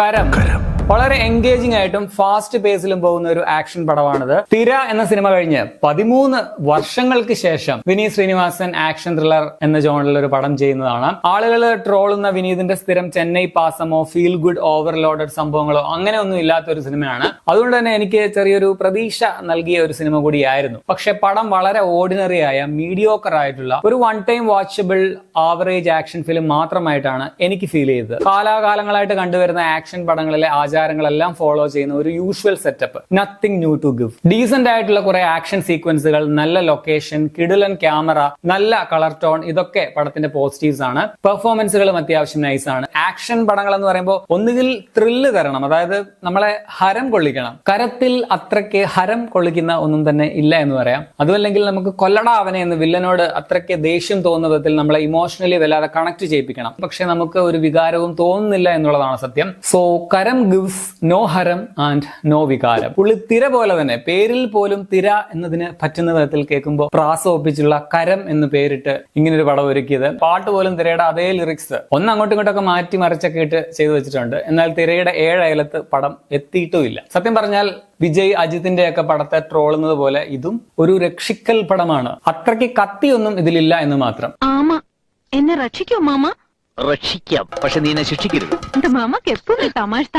കരം വളരെ എൻഗേജിംഗ് ആയിട്ടും ഫാസ്റ്റ് പേസിലും പോകുന്ന ഒരു ആക്ഷൻ പടമാണിത്. തിര എന്ന സിനിമ കഴിഞ്ഞ് 13 വർഷങ്ങൾക്ക് ശേഷം വിനീത് ശ്രീനിവാസൻ ആക്ഷൻ ത്രില്ലർ എന്ന ജോണിൽ ഒരു പടം ചെയ്യുന്നതാണ്. ആളുകൾ ട്രോളുന്ന വിനീതിന്റെ സ്ഥിരം ചെന്നൈ പാസമോ ഫീൽ ഗുഡ് ഓവർലോഡഡ് സംഭവങ്ങളോ അങ്ങനെയൊന്നും ഇല്ലാത്ത ഒരു സിനിമയാണ്. അതുകൊണ്ട് തന്നെ എനിക്ക് ചെറിയൊരു പ്രതീക്ഷ നൽകിയ ഒരു സിനിമ കൂടിയായിരുന്നു. പക്ഷെ പടം വളരെ ഓർഡിനറി ആയ മീഡിയോക്കർ ആയിട്ടുള്ള ഒരു one time watchable average action film മാത്രമായിട്ടാണ് എനിക്ക് ഫീൽ ചെയ്തത്. കാലാകാലങ്ങളായിട്ട് കണ്ടുവരുന്ന ആക്ഷൻ പടങ്ങളിലെ ആചാരങ്ങളെല്ലാം ഫോളോ ചെയ്യുന്ന ഒരു usual setup, nothing new to give. Decent ആയിട്ടുള്ള കുറെ ആക്ഷൻ സീക്വൻസുകൾ, നല്ല ലൊക്കേഷൻ, കിടിലൻ ക്യാമറ, നല്ല കളർ ടോൺ, ഇതൊക്കെ പടത്തിന്റെ പോസിറ്റീവ്സ് ആണ്. പെർഫോമൻസുകളും അത്യാവശ്യം നൈസ് ആണ്. ആക്ഷൻ പടങ്ങൾ എന്ന് പറയുമ്പോൾ ഒന്നുകിൽ ത്രില്ല് തരണം, അതായത് നമ്മളെ ഹരം കൊള്ളിക്കണം. കരത്തിൽ അത്രയ്ക്ക് ഹരം കൊള്ളിക്കുന്ന ഒന്നും തന്നെ ഇല്ല എന്ന് പറയാം. അതുമല്ലെങ്കിൽ നമുക്ക് കൊല്ലടാ അവനെ എന്ന് വില്ലനോട് അത്രയ്ക്ക് ദേഷ്യം തോന്നുന്ന വിധത്തിൽ നമ്മളെ ഇമോഷണലി വല്ലാതെ കണക്ട് ചെയ്യിപ്പിക്കണം. പക്ഷെ നമുക്ക് ഒരു വികാരവും തോന്നുന്നില്ല എന്നുള്ളതാണ് സത്യം. സോ കരം ഗിവ്സ് നോ ഹരം ആൻഡ് നോ വികാരം. പുള്ളി തിര പോലെ തന്നെ, പേരിൽ പോലും തിര എന്നതിന് പറ്റുന്ന വിധത്തിൽ കേൾക്കുമ്പോൾ പ്രാസം ഒപ്പിച്ചുള്ള കരം എന്ന് പേരിട്ട് ഇങ്ങനൊരു പടം ഒരുക്കിയത്. പാട്ട് പോലും തിരയുടെ അതേ ലിറിക്സ് ഒന്ന് അങ്ങോട്ടും ഇങ്ങോട്ടൊക്കെ മാറ്റി മറിച്ചൊക്കെ ഇട്ട് ചെയ്തു വെച്ചിട്ടുണ്ട്. എന്നാൽ തിരയുടെ 7 അയലത്ത് പടം എത്തിയിട്ടുമില്ല. സത്യം പറഞ്ഞാൽ വിജയ് അജിത്തിന്റെ ഒക്കെ പടത്തെ ട്രോളുന്നത് പോലെ ഇതും ഒരു രക്ഷിക്കൽ പടമാണ്. അത്രയ്ക്ക് കത്തിയൊന്നും ഇതിലില്ല എന്ന് മാത്രം. എന്നെ രക്ഷിക്കോ മാമ? രക്ഷിക്കാം, പക്ഷെ നീ എന്നെ ശിക്ഷിക്കരുത്. മാമക്ക് എപ്പോഴും തമാശ.